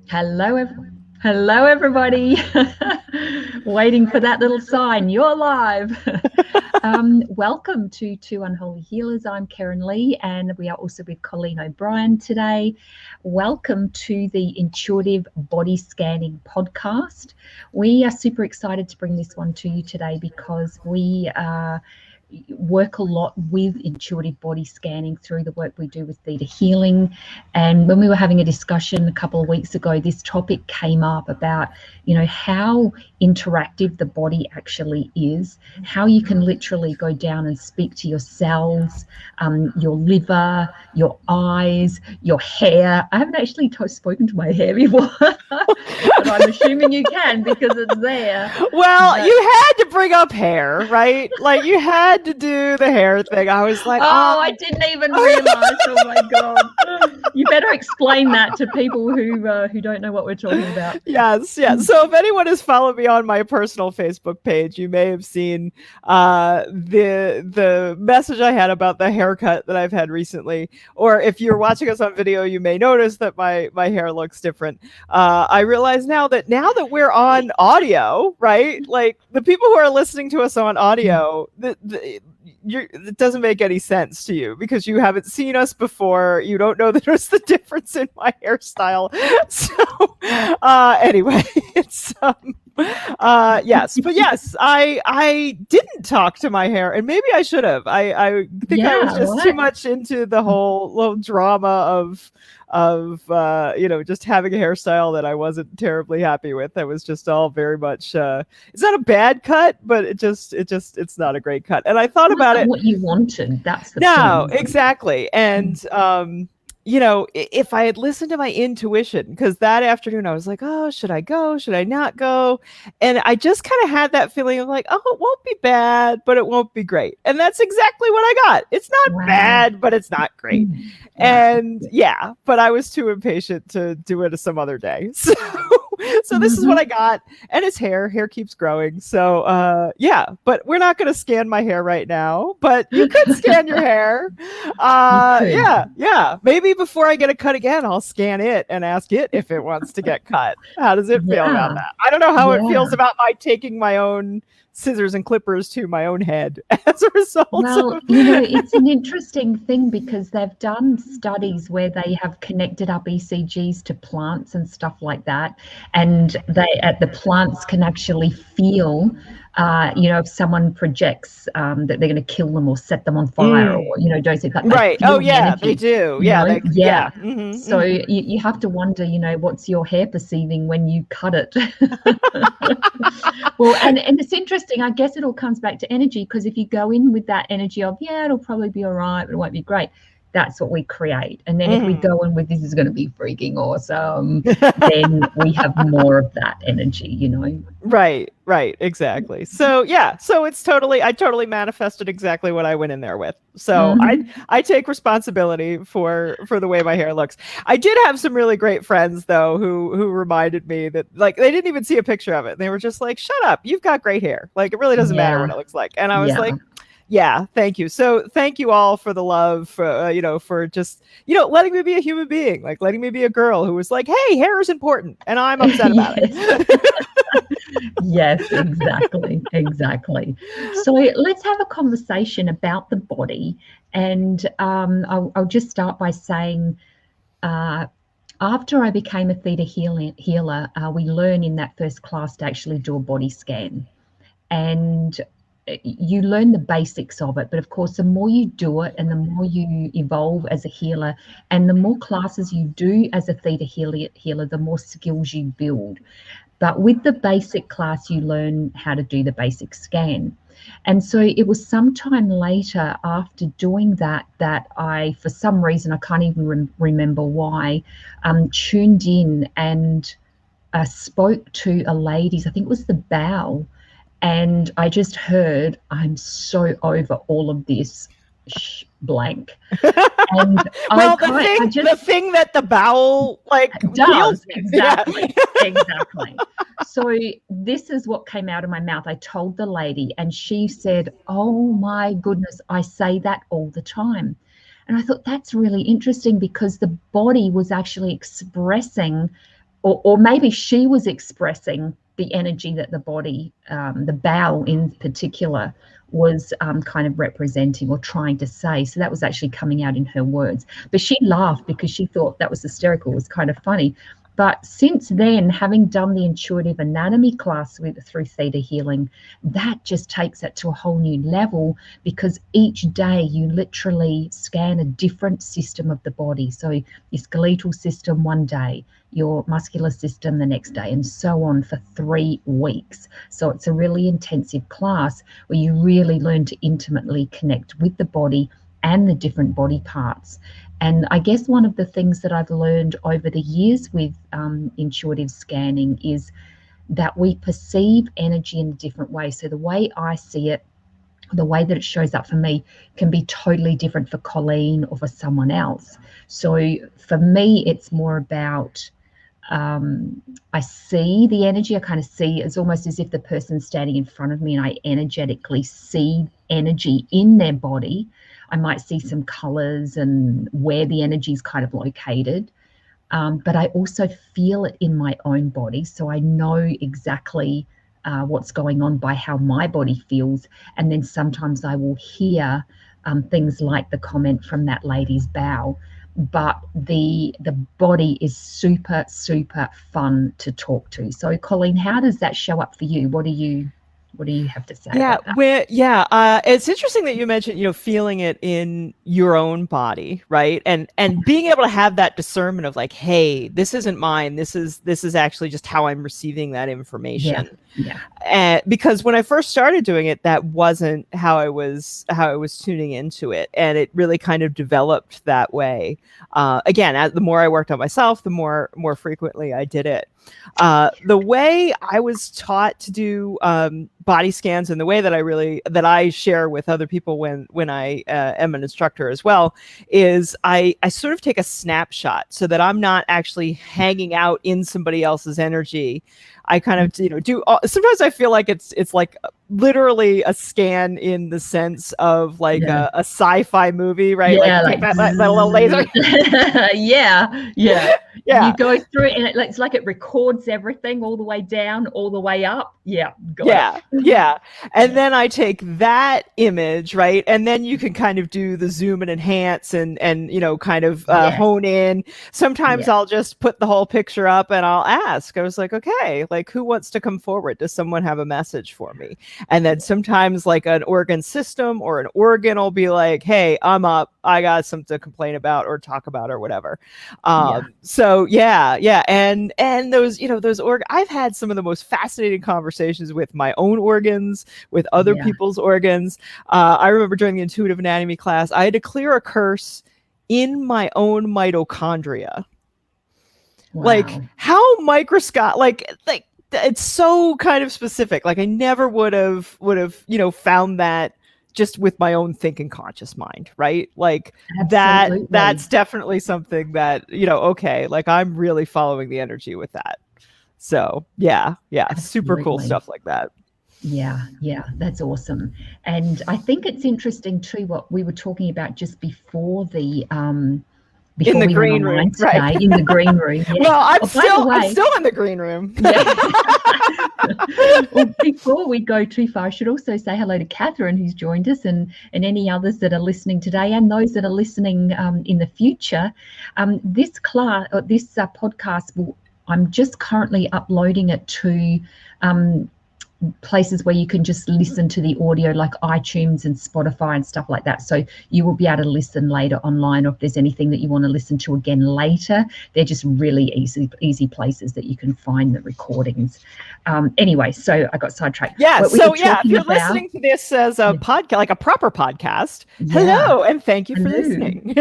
Hello, everybody. Waiting for that little sign. You're live. Welcome to Two Unholy Healers. I'm Keryn Lee, and we are also with Collean O'Brien today. Welcome to the Intuitive Body Scanning podcast. We are super excited to bring this one to you today because we work a lot with intuitive body scanning through the work we do with ThetaHealing. And when we were having a discussion a couple of weeks ago, this topic came up about, how interactive the body actually is, how you can literally go down and speak to your cells, your liver, your eyes, your hair. I haven't actually spoken to my hair before, but I'm assuming you can because it's there. Well, you had to bring up hair, right? Like you had to do the hair thing. I was like, I didn't even realize. Oh my God. You better explain that to people who don't know what we're talking about. Yes. So if anyone has followed me on my personal Facebook page, you may have seen the message I had about the haircut that I've had recently. Or if you're watching us on video, you may notice that my hair looks different. I realize now that we're on audio, right? Like the people who are listening to us on audio, it doesn't make any sense to you because you haven't seen us before. You don't know that there's the difference in my hairstyle. So anyway, it's yes, but yes, I didn't talk to my hair, and maybe I should have. I think I was just too much into the whole little drama of just having a hairstyle that I wasn't terribly happy with. That was just all very much it's not a bad cut, but it's not a great cut. And I thought about it. What you wanted, that's the thing. Exactly. And if I had listened to my intuition, because that afternoon I was like, oh, should I go? Should I not go? And I just kind of had that feeling of like, oh, it won't be bad, but it won't be great. And that's exactly what I got. It's not bad, but it's not great. And but I was too impatient to do it some other day. So this is what I got. And it's hair. Hair keeps growing. So but we're not going to scan my hair right now, but you could scan your hair. Maybe before I get a cut again, I'll scan it and ask it if it wants to get cut. How does it feel about that? I don't know how it feels about my taking my own scissors and clippers to my own head as a result. Well, it's an interesting thing because they've done studies where they have connected up ECGs to plants and stuff like that, and the plants can actually feel if someone projects that they're going to kill them or set them on fire or do something like that. Right. Oh yeah, they do. Mm-hmm. So you have to wonder, what's your hair perceiving when you cut it? Well, and it's interesting. I guess it all comes back to energy, because if you go in with that energy of it'll probably be all right, but it won't be great. That's what we create. And then if we go in with this is going to be freaking awesome, then we have more of that energy, Right, exactly. So it's I totally manifested exactly what I went in there with. So I take responsibility for the way my hair looks. I did have some really great friends though who reminded me that like they didn't even see a picture of it. They were just like, "Shut up, you've got great hair. Like it really doesn't matter what it looks like." And I was like, yeah, thank you. So thank you all for the love, for just, letting me be a human being, like letting me be a girl who was like, hey, hair is important. And I'm upset about it. Yes, exactly. So let's have a conversation about the body. And I'll just start by saying, after I became a Theta healer, we learn in that first class to actually do a body scan. And you learn the basics of it, but of course the more you do it and the more you evolve as a healer and the more classes you do as a Theta healer, the more skills you build. But with the basic class you learn how to do the basic scan. And so it was sometime later after doing that I, for some reason I can't even remember why, tuned in and spoke to a lady's, I think it was the bowel. And I just heard, I'm so over all of this blank. And well, the thing that the bowel does exactly. So this is what came out of my mouth. I told the lady, and she said, "Oh my goodness, I say that all the time." And I thought that's really interesting because the body was actually expressing or maybe she was expressing the energy that the body, the bowel in particular, was kind of representing or trying to say. So that was actually coming out in her words. But she laughed because she thought that was hysterical. It was kind of funny. But since then, having done the intuitive anatomy class through ThetaHealing, that just takes it to a whole new level, because each day you literally scan a different system of the body. So your skeletal system one day, your muscular system the next day, and so on for 3 weeks. So it's a really intensive class where you really learn to intimately connect with the body and the different body parts. And I guess one of the things that I've learned over the years with intuitive scanning is that we perceive energy in a different way. So the way I see it, the way that it shows up for me, can be totally different for Colleen or for someone else. So for me, it's more about, I see the energy. I kind of see, it's almost as if the person's standing in front of me and I energetically see energy in their body. I might see some colors and where the energy is kind of located. But I also feel it in my own body. So I know exactly what's going on by how my body feels. And then sometimes I will hear things like the comment from that lady's bowel. But the body is super, super fun to talk to. So Colleen, how does that show up for you? What do you have to say about that? It's interesting that you mentioned, feeling it in your own body, right? And being able to have that discernment of like, hey, this isn't mine. This is actually just how I'm receiving that information. Yeah. And because when I first started doing it, that wasn't how I was tuning into it, and it really kind of developed that way. Again, the more I worked on myself, the more frequently I did it. The way I was taught to do body scans, and the way that I share with other people when I am an instructor as well, is I sort of take a snapshot so that I'm not actually hanging out in somebody else's energy. I kind of sometimes I feel like it's like literally a scan in the sense of like a sci-fi movie, right? Yeah, like that little laser. yeah. You go through it and it's like it records everything all the way down, all the way up. Yeah. And then I take that image, right? And then you can kind of do the zoom and enhance and kind of hone in. Sometimes I'll just put the whole picture up and I'll ask. I was like, okay, like who wants to come forward? Does someone have a message for me? And then sometimes like an organ system or an organ will be like, hey, I'm up. I got something to complain about or talk about or whatever. So and those I've had some of the most fascinating conversations with my own organs, with other people's organs. I remember during the intuitive anatomy class, I had to clear a curse in my own mitochondria. Wow. Like how microscopic, like it's so kind of specific. Like I never would have found that just with my own thinking conscious mind, right? Like Absolutely. that's definitely something that, okay, like I'm really following the energy with that. So super cool stuff like that. Yeah, that's awesome. And I think it's interesting too what we were talking about just before the in the green room today, right? In the green room. Yeah. Well, I'm still in the green room. Well, before we go too far, I should also say hello to Catherine, who's joined us, and any others that are listening today, and those that are listening in the future. This podcast I'm just currently uploading it to places where you can just listen to the audio, like iTunes and Spotify and stuff like that. So you will be able to listen later online, or if there's anything that you want to listen to again later, they're just really easy places that you can find the recordings. Anyway, so I got sidetracked. If you're listening to this as a podcast, like a proper podcast, hello and thank you for listening.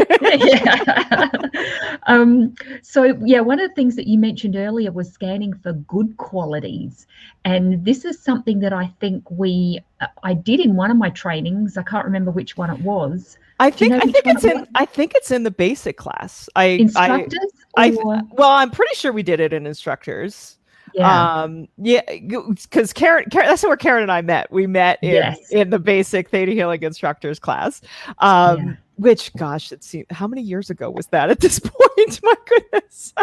One of the things that you mentioned earlier was scanning for good qualities, and this is something that I think I did in one of my trainings. I can't remember which one it was. I think it's in the basic class. Instructors? Well, I'm pretty sure we did it in instructors. Yeah, because Keryn, that's where Keryn and I met. We met in the basic Theta Healing instructors class. Which, gosh, how many years ago was that at this point? My goodness.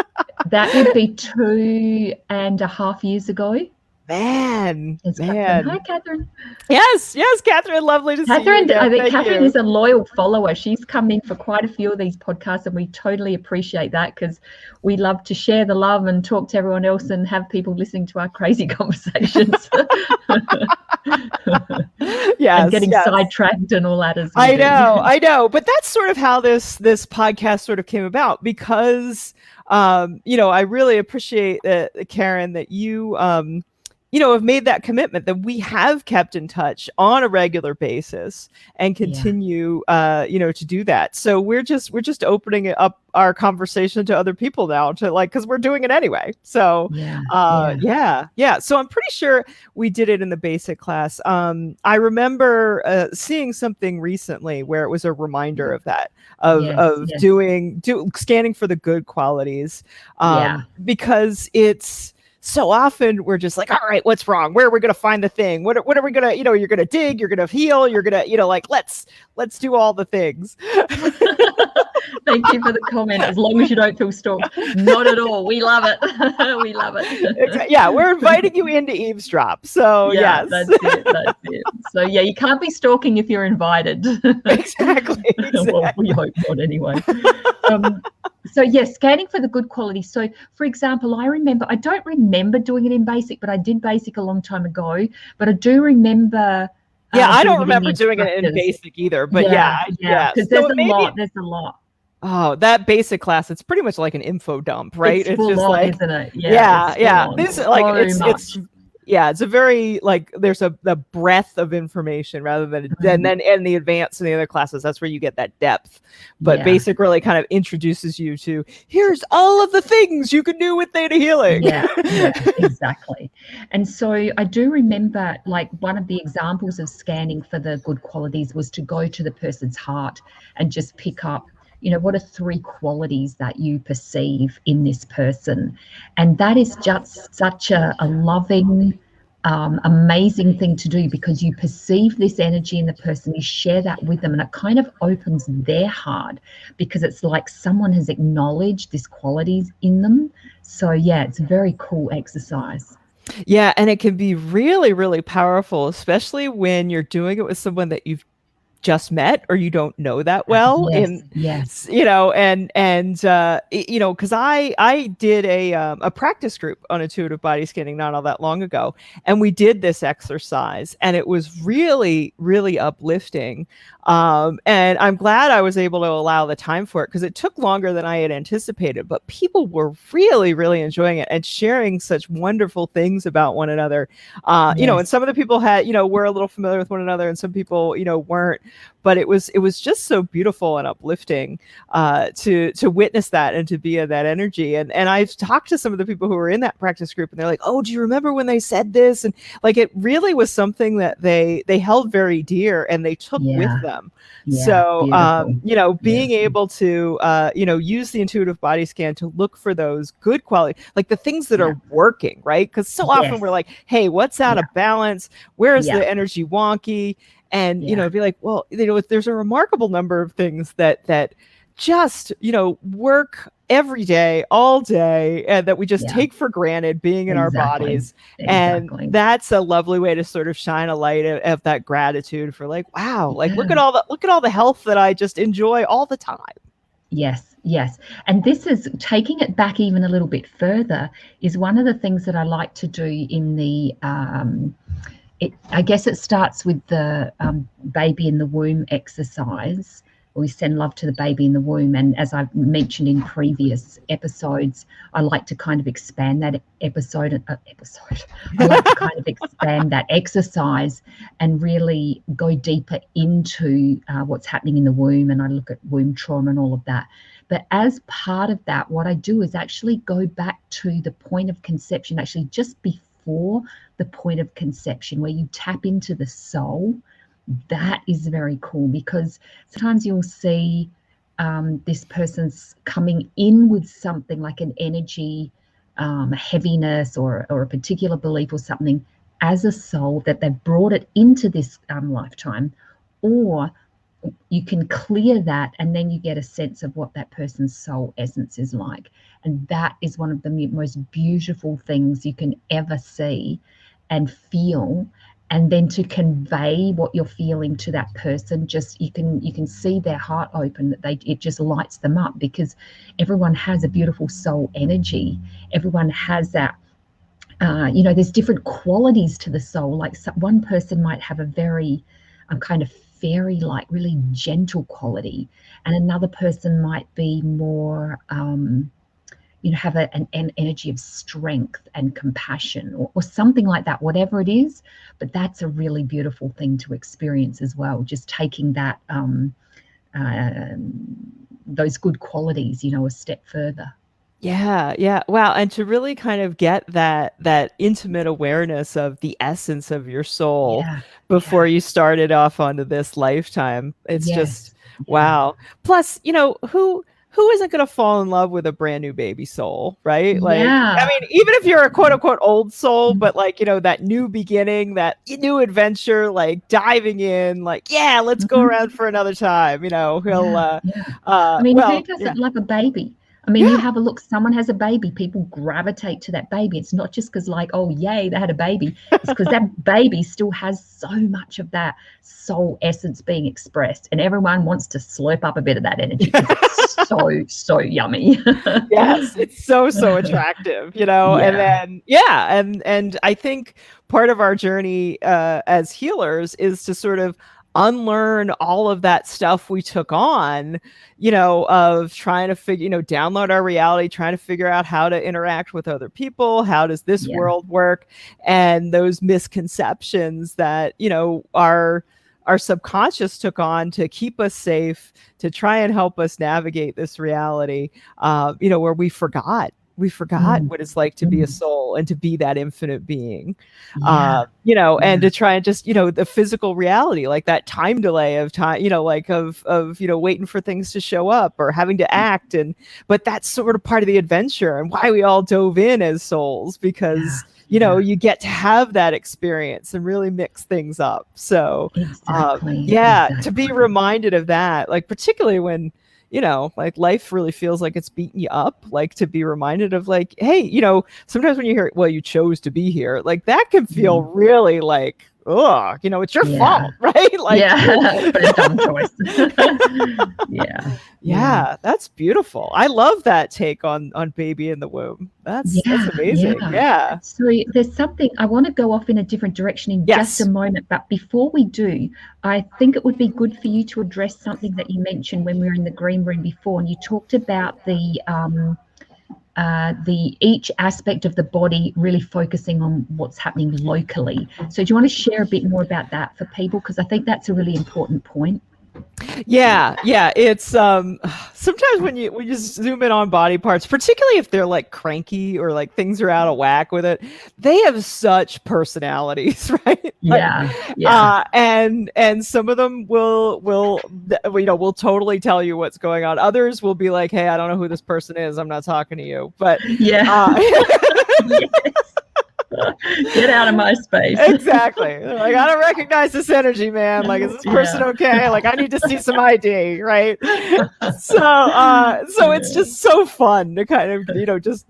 That would be 2.5 years ago. Man. Hi, Catherine. Yes, Catherine. Lovely to see you again. I think Catherine is a loyal follower. She's come in for quite a few of these podcasts, and we totally appreciate that because we love to share the love and talk to everyone else and have people listening to our crazy conversations. And getting sidetracked and all that as well. I know. But that's sort of how this podcast sort of came about because, I really appreciate Keryn, that you, have made that commitment, that we have kept in touch on a regular basis and continue, to do that. So we're just opening up our conversation to other people now because we're doing it anyway. So, So I'm pretty sure we did it in the basic class. I remember seeing something recently where it was a reminder of that, doing scanning for the good qualities, because it's, so often we're just like, all right, what's wrong? Where are we going to find the thing? What are we going to, you're going to dig, you're going to heal, you're going to, let's do all the things. Thank you for the comment. As long as you don't feel stalked. Not at all. We love it. We love it. Yeah, we're inviting you in to eavesdrop. So yes. That's it. So you can't be stalking if you're invited. Exactly. Well, we hope not anyway. Scanning for the good quality. So for example, I don't remember doing it in basic, but I did basic a long time ago. But I do remember. I don't remember doing it in basic either. But because there's a lot. Oh, that basic class, it's pretty much like an info dump, right? It's just like, isn't it? This is like it's a very there's a breadth of information rather than then in the advanced and the other classes. That's where you get that depth. But basic really kind of introduces you to here's all of the things you can do with Theta Healing. Yeah, exactly. And so I do remember one of the examples of scanning for the good qualities was to go to the person's heart and just pick up, what are 3 qualities that you perceive in this person? And that is just such a loving, amazing thing to do because you perceive this energy in the person, you share that with them, and it kind of opens their heart because it's like someone has acknowledged these qualities in them. So, it's a very cool exercise. Yeah, and it can be really, really powerful, especially when you're doing it with someone that you've just met or you don't know that well. Yes. Because I did a practice group on intuitive body scanning not all that long ago, and we did this exercise, and it was really, really uplifting. And I'm glad I was able to allow the time for it because it took longer than I had anticipated, but people were really, really enjoying it and sharing such wonderful things about one another. And some of the people were a little familiar with one another and some people, weren't, but it was just so beautiful and uplifting to witness that and to be in that energy. And I've talked to some of the people who were in that practice group and they're like, oh, do you remember when they said this? And it really was something that they held very dear and they took with them. So, being able to, use the intuitive body scan to look for those good qualities, like the things that are working, right? Because so often we're like, hey, what's out of balance? Where is the energy wonky? And, be like, well, there's a remarkable number of things that just, work every day, all day, and that we just take for granted being in our bodies. And that's a lovely way to sort of shine a light of that gratitude for wow, look at all the health that I just enjoy all the time. Yes. And this is taking it back even a little bit further is one of the things that I like to do in the, I guess it starts with the baby in the womb exercise. We send love to the baby in the womb. And as I've mentioned in previous episodes, I like to kind of expand that episode. I like to kind of expand that exercise and really go deeper into what's happening in the womb. And I look at womb trauma and all of that. But as part of that, what I do is actually go back to the point of conception, actually just before the point of conception, where you tap into the soul. That is very cool because sometimes you'll see this person's coming in with something like an energy heaviness or a particular belief or something as a soul, that they've brought it into this lifetime, or you can clear that, and then you get a sense of what that person's soul essence is like. And that is one of the most beautiful things you can ever see and feel. And then to convey what you're feeling to that person, just you can see their heart open, that it just lights them up, because everyone has a beautiful soul energy. Everyone has that. There's different qualities to the soul. Like one person might have a very kind of fairy-like, really gentle quality, and another person might be more have an energy of strength and compassion, or something like that, whatever it is. But that's a really beautiful thing to experience as well, just taking that those good qualities a step further. Yeah. Wow. And to really kind of get that intimate awareness of the essence of your soul before you started off onto this lifetime. It's just, wow. Plus, who isn't going to fall in love with a brand new baby soul, right? Like, I mean, even if you're a quote unquote old soul, but like, that new beginning, that new adventure, like diving in, like, let's go around for another time, he'll, I mean, who doesn't love a baby? I mean, you have a look, someone has a baby, people gravitate to that baby. It's not just because like, oh, yay, they had a baby. It's because that baby still has so much of that soul essence being expressed. And everyone wants to slurp up a bit of that energy, because it's so yummy. Yes, it's so attractive, and then, and I think part of our journey as healers is to sort of unlearn all of that stuff we took on, of trying to download our reality, trying to figure out how to interact with other people. How does this world work? And those misconceptions that, our subconscious took on to keep us safe, to try and help us navigate this reality, where we forgot what it's like to be a soul and to be that infinite being, and to try and just, the physical reality, like that time delay of time, like of waiting for things to show up or having to act. But that's sort of part of the adventure and why we all dove in as souls, because you get to have that experience and really mix things up. So to be reminded of that, like particularly when, like life really feels like it's beating you up, like to be reminded of like, hey, sometimes when you hear, well, you chose to be here, like that can feel really like, oh, it's your fault, right? Like, but a dumb choice. That's beautiful. I love that take on baby in the womb. That's amazing. So there's something, I want to go off in a different direction in just a moment, but before we do, I think it would be good for you to address something that you mentioned when we were in the green room before, and you talked about the each aspect of the body really focusing on what's happening locally. So do you want to share a bit more about that for people? Because I think that's a really important point. It's sometimes when you zoom in on body parts, particularly if they're like cranky or like things are out of whack with it, they have such personalities, right? And some of them will totally tell you what's going on. Others will be like, hey, I don't know who this person is, I'm not talking to you. But get out of my space. Exactly. Like, I don't recognize this energy, man. Like, is this person okay? Like, I need to see some ID, right? So it's just so fun to kind of, just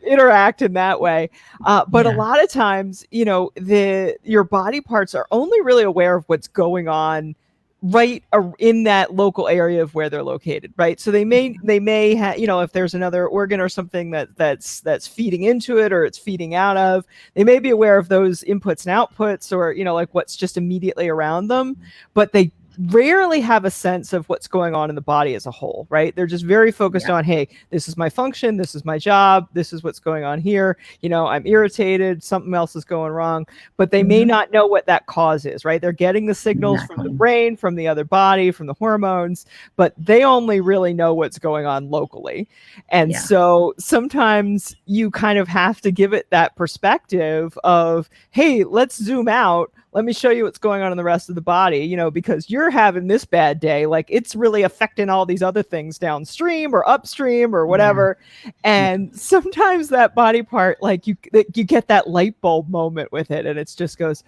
interact in that way. But a lot of times, your body parts are only really aware of what's going on right in that local area of where they're located, right? So they may have, if there's another organ or something that's feeding into it or it's feeding out of, they may be aware of those inputs and outputs, or like what's just immediately around them, but they rarely have a sense of what's going on in the body as a whole, right? They're just very focused on, hey, this is my function, this is my job, this is what's going on here, I'm irritated, something else is going wrong, but they may not know what that cause is, right? They're getting the signals from the brain, from the other body, from the hormones, but they only really know what's going on locally. And so sometimes you kind of have to give it that perspective of, hey, let's zoom out. let me show you what's going on in the rest of the body, you know, because you're having this bad day, like it's really affecting all these other things downstream or upstream or whatever. And sometimes that body part, like you get that light bulb moment with it, and it just goes,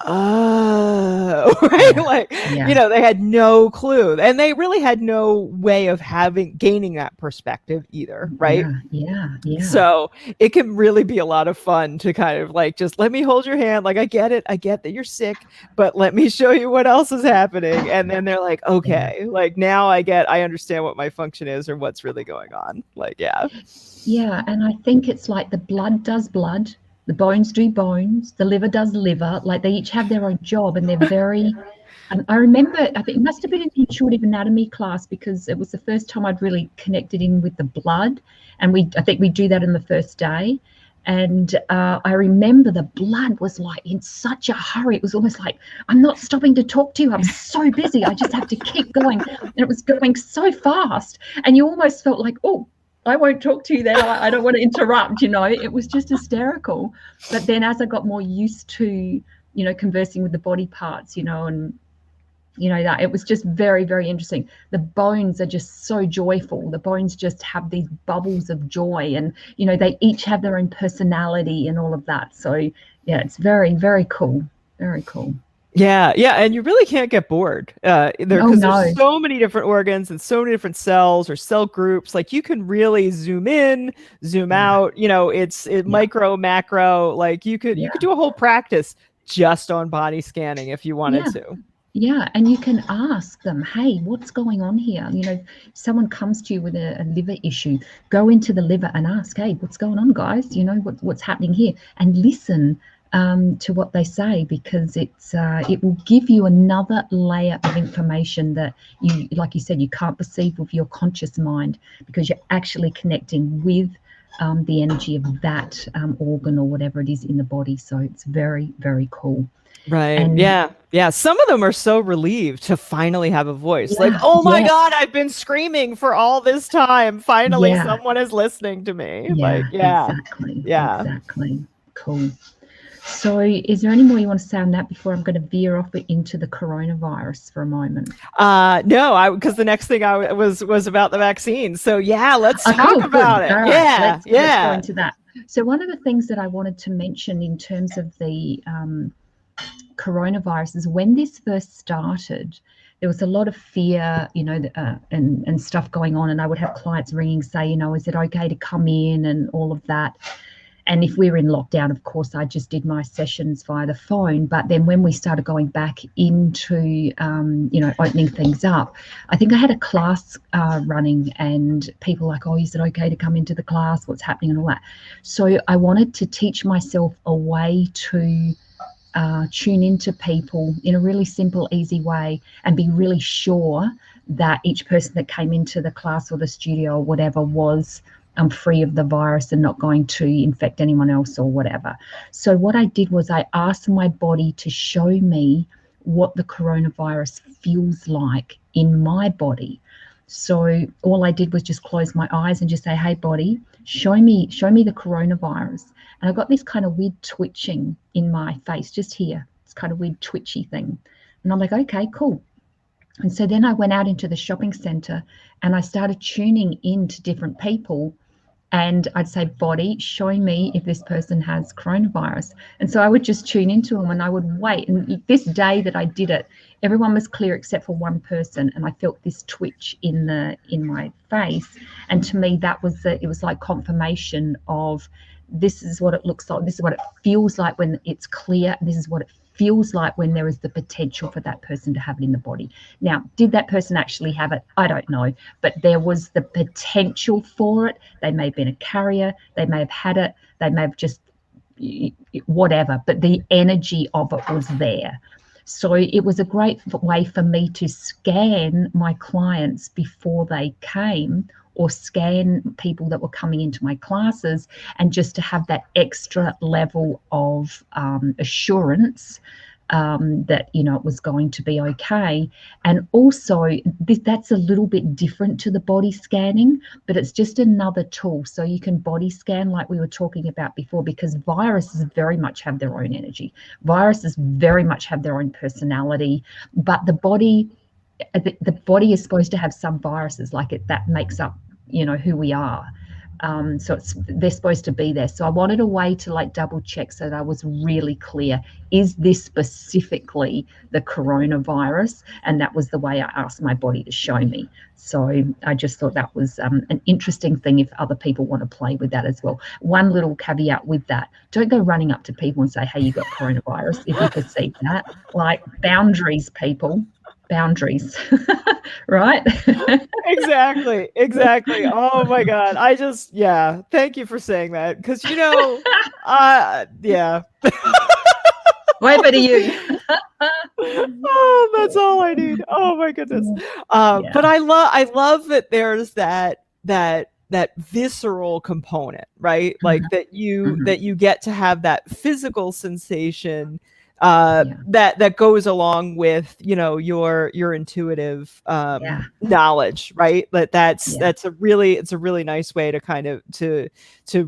oh, right? Like, you know, they had no clue, and they really had no way of gaining that perspective either, right? Yeah. So it can really be a lot of fun to kind of like, just let me hold your hand. Like, I get that you're sick, but let me show you what else is happening. And then they're like, okay, like now I understand what my function is or what's really going on. Like, yeah. And I think it's like the blood does blood, the bones do bones, the liver does liver. Like they each have their own job, and they're very. I remember, I think it must have been an intuitive anatomy class, because it was the first time I'd really connected in with the blood, and I think we do that in the first day. And I remember the blood was like in such a hurry. It was almost like, I'm not stopping to talk to you. I'm so busy. I just have to keep going. And it was going so fast. And you almost felt like, oh, I won't talk to you then. I don't want to interrupt, you know. It was just hysterical. But then as I got more used to, you know, conversing with the body parts, you know, and, you know, that it was just very, very interesting. The bones are just so joyful. The bones just have these bubbles of joy, and, you know, they each have their own personality and all of that. So, yeah, it's very, very cool. Very cool. Yeah, and you really can't get bored because there's so many different organs and so many different cells or cell groups. Like you can really zoom in, zoom out. You know, it's micro, macro. Like you could do a whole practice just on body scanning if you wanted to. Yeah, and you can ask them, hey, what's going on here? You know, if someone comes to you with a liver issue, go into the liver and ask, hey, what's going on, guys? You know, what's happening here? And listen to what they say, because it will give you another layer of information that you, like you said, you can't perceive with your conscious mind, because you're actually connecting with the energy of that organ or whatever it is in the body. So it's very, very cool. Right. And yeah. Some of them are so relieved to finally have a voice. Like, oh my God, I've been screaming for all this time. Finally, someone is listening to me. Exactly. Cool. So is there any more you want to say on that before I'm going to veer off into the coronavirus for a moment? No, because the next thing I was about the vaccine. So let's talk about it. Right. Let's go into that. So one of the things that I wanted to mention in terms of the coronavirus is, when this first started, there was a lot of fear, you know, and stuff going on. And I would have clients ringing, say, you know, is it okay to come in and all of that. And if we were in lockdown, of course, I just did my sessions via the phone. But then when we started going back into, you know, opening things up, I think I had a class running, and people were like, oh, is it okay to come into the class? What's happening and all that. So I wanted to teach myself a way to tune into people in a really simple, easy way, and be really sure that each person that came into the class or the studio or whatever was free of the virus and not going to infect anyone else or whatever. So what I did was I asked my body to show me what the coronavirus feels like in my body. So all I did was just close my eyes and just say, hey, body, show me the coronavirus. And I got this kind of weird twitching in my face, just here. It's kind of weird twitchy thing. And I'm like, okay, cool. And so then I went out into the shopping center and I started tuning into different people. And I'd say, body, show me if this person has coronavirus. And so I would just tune into them and I would wait. And this day that I did it, everyone was clear except for one person. And I felt this twitch in my face. And to me, it was like confirmation of, this is what it looks like. This is what it feels like when it's clear. This is what it feels like when there is the potential for that person to have it in the body. Now, did that person actually have it? I don't know, but there was the potential for it. They may have been a carrier, they may have had it, they may have just whatever, but the energy of it was there. So it was a great way for me to scan my clients before they came, or scan people that were coming into my classes, and just to have that extra level of assurance that, you know, it was going to be okay. And also that's a little bit different to the body scanning, but it's just another tool. So you can body scan like we were talking about before, because viruses very much have their own energy. Viruses very much have their own personality, but the body is supposed to have some viruses, like it, that makes up, you know, who we are. So they're supposed to be there. So I wanted a way to like double check so that I was really clear, is this specifically the coronavirus? And that was the way I asked my body to show me. So I just thought that was an interesting thing if other people want to play with that as well. One little caveat with that: don't go running up to people and say, hey, you got coronavirus, if you perceive that. Like, boundaries, people. Boundaries. Right? Exactly. Oh my God. Yeah, thank you for saying that, because, you know, yeah. Way better you. Oh, that's all I need. Oh my goodness. Yeah. But I love that there's that visceral component, right? Like that you get to have that physical sensation that goes along with, you know, your intuitive knowledge, right? That's a really nice way to kind of to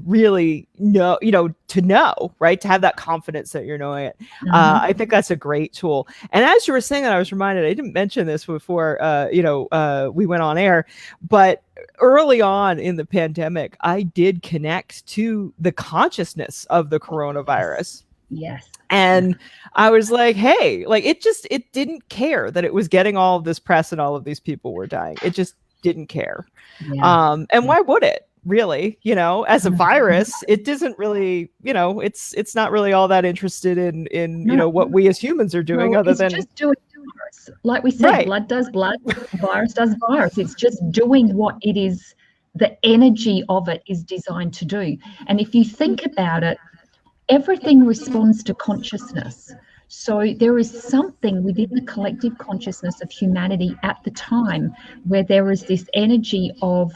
really know, you know, to know, right? To have that confidence that you're knowing it. I think that's a great tool. And as you were saying that, I was reminded, I didn't mention this before we went on air, but early on in the pandemic, I did connect to the consciousness of the coronavirus. Yes. And I was like, hey, like it didn't care that it was getting all of this press and all of these people were dying. It just didn't care. And why would it? Really, you know, as a virus, it doesn't really, you know, it's not really all that interested in you know, what we as humans are doing, other than just doing virus. Like we said, blood does blood, virus does virus. It's just doing what it is, the energy of it is designed to do. And if you think about it, everything responds to consciousness. So there is something within the collective consciousness of humanity at the time where there is this energy of,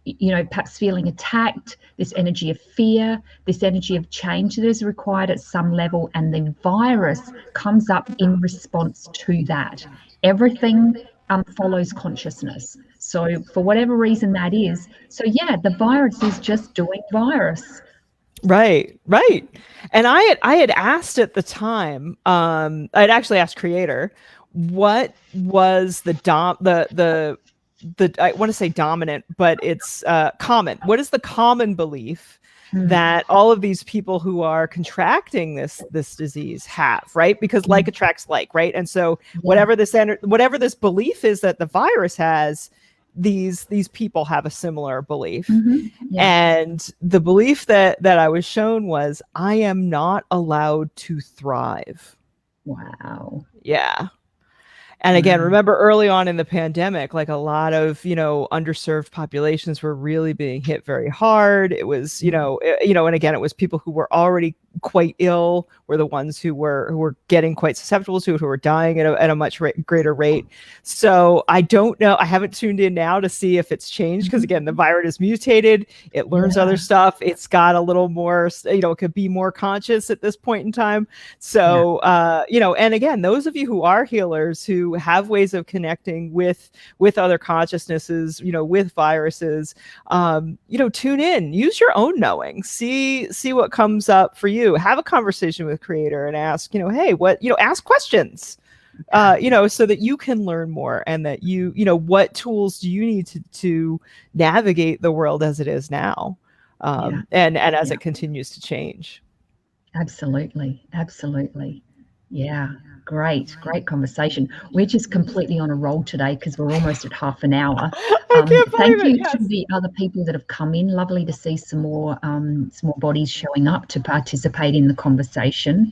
you know, perhaps feeling attacked, this energy of fear, this energy of change that is required at some level, and the virus comes up in response to that. Everything follows consciousness. So for whatever reason that is, so yeah, the virus is just doing virus. Right. And I had asked at the time, I'd actually asked Creator, what was the I want to say dominant, but it's common. What is the common belief that all of these people who are contracting this disease have, right? Because like attracts like, right? And so whatever this belief is that the virus has, these people have a similar belief. And the belief that I was shown was, I am not allowed to thrive. Wow. Yeah. And again, remember early on in the pandemic, like a lot of, you know, underserved populations were really being hit very hard. It was, you know, and again, it was people who were already quite ill were the ones who were getting quite susceptible to it, who were dying at a much greater rate. So I don't know. I haven't tuned in now to see if it's changed, because again, the virus is mutated. It learns other stuff. It's got a little more, you know, it could be more conscious at this point in time. So, you know, and again, those of you who are healers, who have ways of connecting with other consciousnesses, you know, with viruses, you know, tune in, use your own knowing, see what comes up for you. Have a conversation with Creator and ask, you know, hey, what, you know, ask questions, you know, so that you can learn more, and that you know, what tools do you need to navigate the world as it is now, and as it continues to change. Absolutely. Yeah. Great conversation. We're just completely on a roll today because we're almost at half an hour. Thank you to the other people that have come in. Lovely to see some more bodies showing up to participate in the conversation.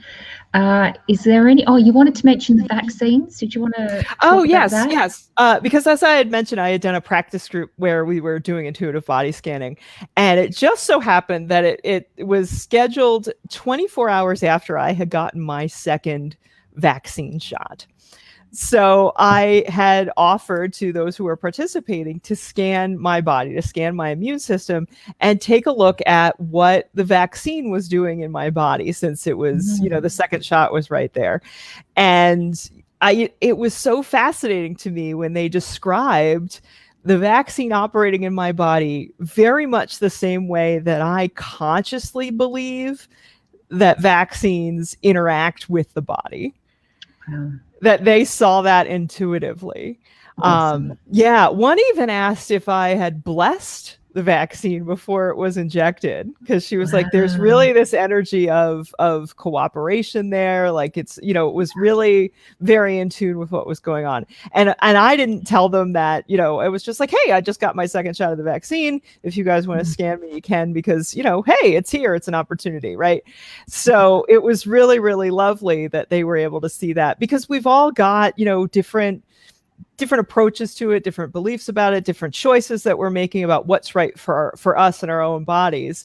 Is there any? Oh, you wanted to mention the vaccines. Did you want to? Yes. Because as I had mentioned, I had done a practice group where we were doing intuitive body scanning, and it just so happened that it was scheduled 24 hours after I had gotten my second vaccine shot. So I had offered to those who were participating to scan my body, to scan my immune system, and take a look at what the vaccine was doing in my body, since it was, the second shot was right there. And it was so fascinating to me when they described the vaccine operating in my body very much the same way that I consciously believe that vaccines interact with the body. Wow. That they saw that intuitively. Awesome. One even asked if I had blessed the vaccine before it was injected, because she was like, there's really this energy of cooperation there. Like it's, it was really very in tune with what was going on. And I didn't tell them that, it was just like, hey, I just got my second shot of the vaccine. If you guys want to scan me, you can, because, hey, it's here. It's an opportunity. Right. So it was really, really lovely that they were able to see that, because we've all got, different approaches to it, different beliefs about it, different choices that we're making about what's right for us and our own bodies.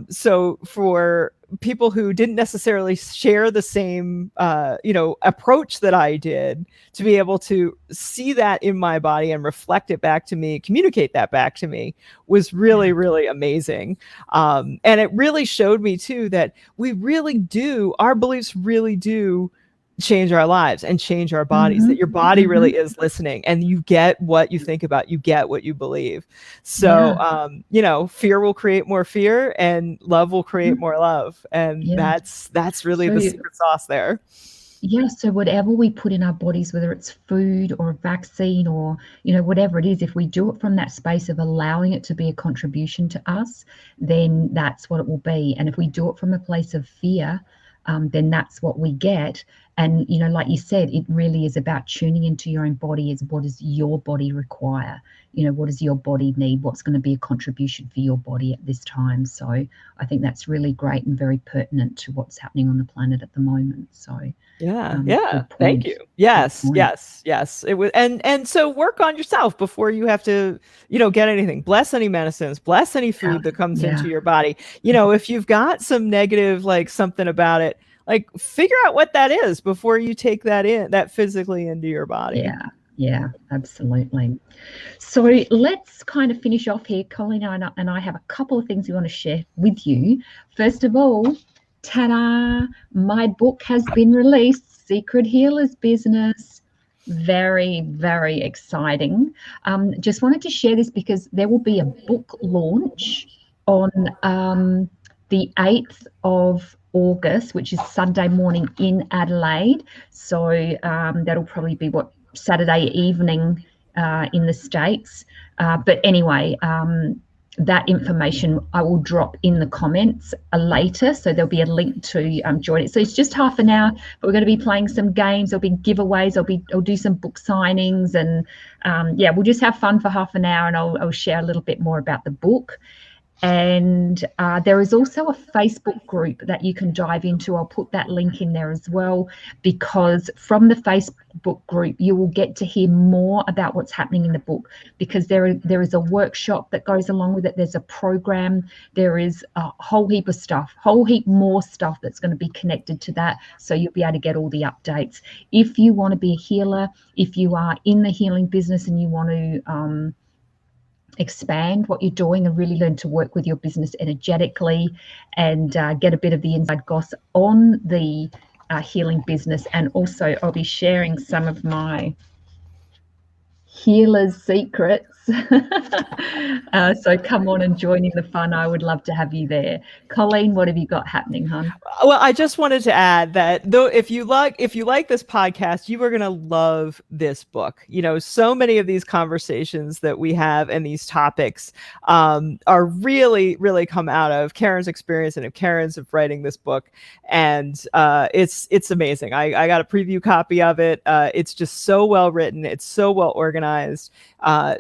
So for people who didn't necessarily share the same, approach that I did, to be able to see that in my body and reflect it back to me, communicate that back to me, was really, really amazing. And it really showed me too that our beliefs really do change our lives and change our bodies, that your body really is listening, and you get what you think about, you get what you believe. So, fear will create more fear, and love will create more love. And that's really the secret sauce there. Yeah. So whatever we put in our bodies, whether it's food or a vaccine or, whatever it is, if we do it from that space of allowing it to be a contribution to us, then that's what it will be. And if we do it from a place of fear, then that's what we get. And, like you said, it really is about tuning into your own body. Is what does your body require? What does your body need? What's going to be a contribution for your body at this time? So I think that's really great and very pertinent to what's happening on the planet at the moment. So thank you. Yes. It was, and so work on yourself before you have to, get anything. Bless any medicines, bless any food that comes into your body. If you've got some negative, like something about it, like figure out what that is before you take that physically into your body. Yeah, absolutely. So let's kind of finish off here. Colleen and I have a couple of things we want to share with you. First of all, ta-da, my book has been released, Secret Healers Business. Very, very exciting. Just wanted to share this because there will be a book launch on the 8th of August, which is Sunday morning in Adelaide. So that'll probably be Saturday evening in the States. But anyway, that information I will drop in the comments later. So there'll be a link to join it. So it's just half an hour, but we're going to be playing some games. There'll be giveaways. I'll do some book signings, and we'll just have fun for half an hour, and I'll share a little bit more about the book. And there is also a Facebook group that you can dive into. I'll put that link in there as well, because from the Facebook group, you will get to hear more about what's happening in the book, because there is a workshop that goes along with it. There's a program. There is a whole heap of stuff, more stuff that's going to be connected to that. So you'll be able to get all the updates. If you want to be a healer, if you are in the healing business and you want to expand what you're doing and really learn to work with your business energetically, and get a bit of the inside gossip on the healing business. And also I'll be sharing some of my healer's secrets. So come on and join in the fun. I would love to have you there. Colleen, what have you got happening, hon? Well, I just wanted to add that though, if you like this podcast, you are going to love this book. So many of these conversations that we have and these topics are really, really come out of Keryn's experience and of Keryn's of writing this book. And it's amazing. I got a preview copy of it. It's just so well written. It's so well organized.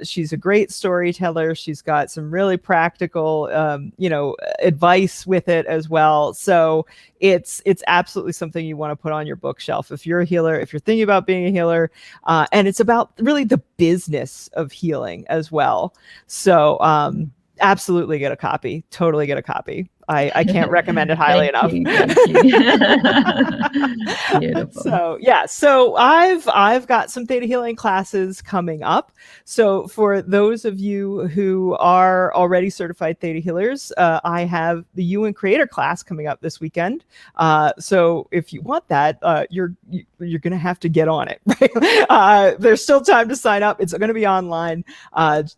She's a great storyteller. She's got some really practical, advice with it as well. So it's absolutely something you want to put on your bookshelf if you're a healer, if you're thinking about being a healer, and it's about really the business of healing as well. So absolutely get a copy. Totally get a copy. I can't recommend it highly enough. Thank you. Beautiful. So yeah, so I've got some Theta Healing classes coming up. So for those of you who are already certified Theta Healers, I have the You and Creator class coming up this weekend. So if you want that, you're gonna have to get on it. Right? There's still time to sign up. It's going to be online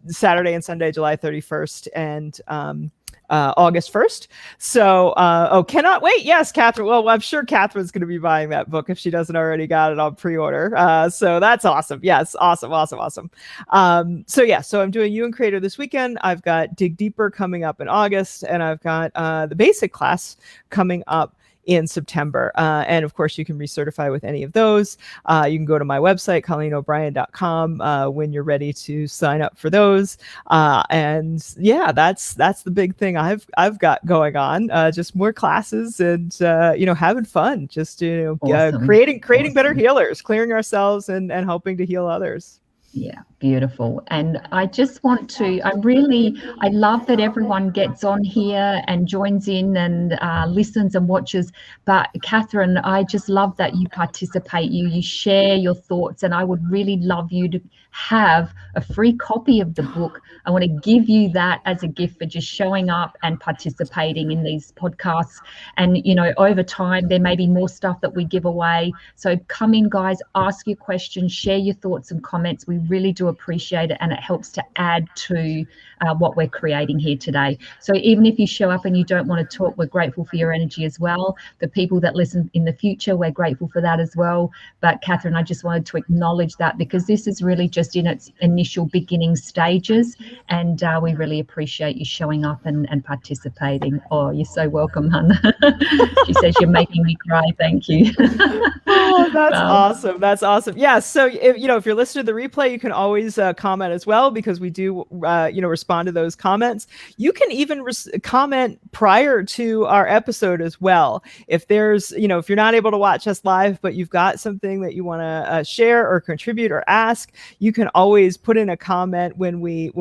Saturday and Sunday, July 31st and August 1st. So, cannot wait. Yes, Catherine. Well, I'm sure Catherine's going to be buying that book if she doesn't already got it on pre-order. So that's awesome. Yes, awesome. So I'm doing You and Creator this weekend. I've got Dig Deeper coming up in August, and I've got the basic class coming up in September. And of course, you can recertify with any of those. You can go to my website, ColleanO'Brien.com, when you're ready to sign up for those. And yeah, that's the big thing I've got going on. Just more classes and having fun. Just Awesome. creating better healers, clearing ourselves and helping to heal others. Yeah, beautiful. And I just want to, I love that everyone gets on here and joins in and listens and watches. But Catherine, I just love that you participate, you share your thoughts, and I would really love you to have a free copy of the book. I want to give you that as a gift for just showing up and participating in these podcasts. And, over time, there may be more stuff that we give away. So come in, guys, ask your questions, share your thoughts and comments. We really do appreciate it, and it helps to add to what we're creating here today. So even if you show up and you don't want to talk, we're grateful for your energy as well. The people that listen in the future, we're grateful for that as well. But Catherine, I just wanted to acknowledge that, because this is really just in its initial beginning stages, and we really appreciate you showing up and participating. Oh, you're so welcome, hun. She says you're making me cry. Thank you. Oh, that's awesome. That's awesome. Yeah. So if you're listening to the replay, you can always comment as well, because we do respond to those comments. You can even comment prior to our episode as well. If there's if you're not able to watch us live, but you've got something that you want to share or contribute or ask, you can always put in a comment when we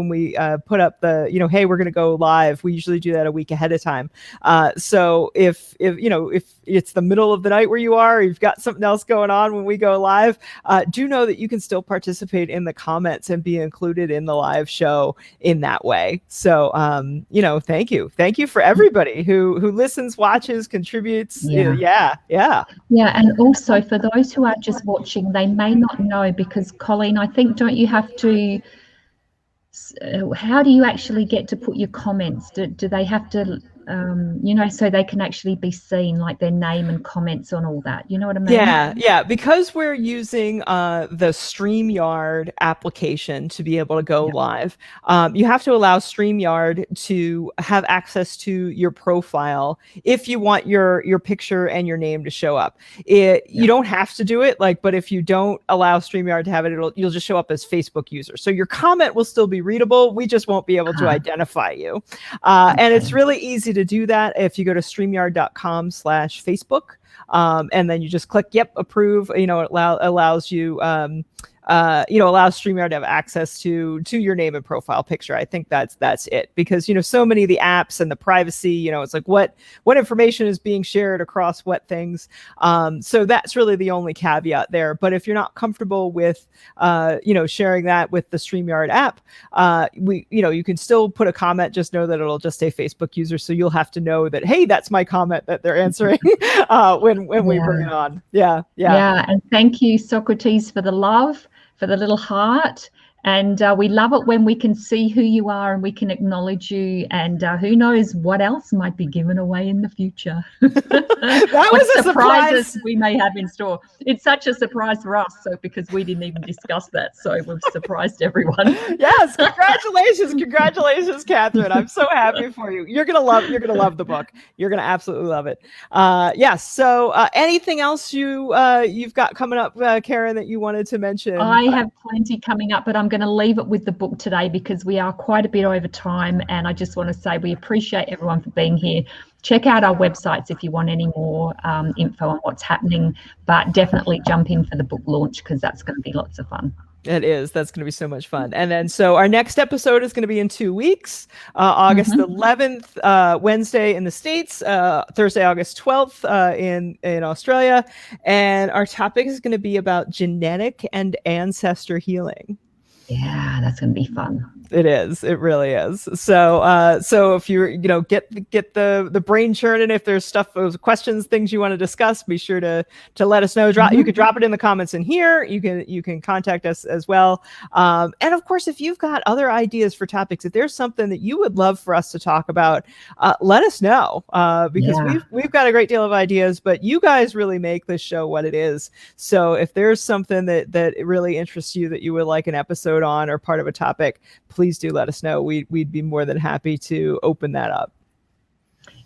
put up the hey, we're going to go live. We usually do that a week ahead of time. So if it's the middle of the night where you are, or you've got something else going on when we go live, do know that you can still participate in the comments and be included in the live show in that way. So thank you for everybody who listens, watches, contributes. Yeah. And also for those who are just watching, they may not know, because Colleen, I think, don't you have to, how do you actually get to put your comments? Do they have to so they can actually be seen, like their name and comments on all that? You know what I mean? Yeah. Because we're using the StreamYard application to be able to go live, you have to allow StreamYard to have access to your profile if you want your picture and your name to show up. You don't have to do it, but if you don't allow StreamYard to have it, you'll just show up as Facebook user. So your comment will still be readable. We just won't be able to identify you. And it's really easy to do that if you go to StreamYard.com/Facebook, and then you just click approve. It allows you allows StreamYard to have access to your name and profile picture. I think that's it, because so many of the apps and the privacy, it's like what information is being shared across what things. So that's really the only caveat there. But if you're not comfortable with sharing that with the StreamYard app, you can still put a comment. Just know that it'll just say Facebook user, so you'll have to know that, hey, that's my comment that they're answering when we bring it on. Yeah. And thank you, Socrates, for the love, for the little heart. And we love it when we can see who you are and we can acknowledge you. And who knows what else might be given away in the future. That was a surprise we may have in store. It's such a surprise for us, because we didn't even discuss that. So we've surprised everyone. Yes, congratulations, Catherine. I'm so happy for you. You're gonna love the book. You're gonna absolutely love it. So anything else you've got coming up, Keryn, that you wanted to mention? I have plenty coming up, but I'm going to leave it with the book today, because we are quite a bit over time. And I just want to say we appreciate everyone for being here. Check out our websites if you want any more info on what's happening, but definitely jump in for the book launch, because that's going to be lots of fun. It is. That's going to be so much fun. And then, so our next episode is going to be in 2 weeks, August 11th, Wednesday in the States, Thursday, August 12th in Australia. And our topic is going to be about genetic and ancestor healing. Yeah, that's going to be fun. It is. It really is. So, so if you get the brain churning, if there's questions, things you want to discuss, be sure to let us know. You could drop it in the comments in here. You can contact us as well. And of course, if you've got other ideas for topics, if there's something that you would love for us to talk about, let us know, because we've got a great deal of ideas, but you guys really make this show what it is. So if there's something that really interests you that you would like an episode on or part of a topic, please do let us know. We'd be more than happy to open that up.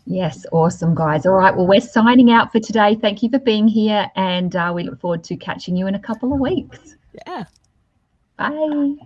Yes, awesome, guys. All right, well, we're signing out for today. Thank you for being here, and we look forward to catching you in a couple of weeks. Yeah. Bye.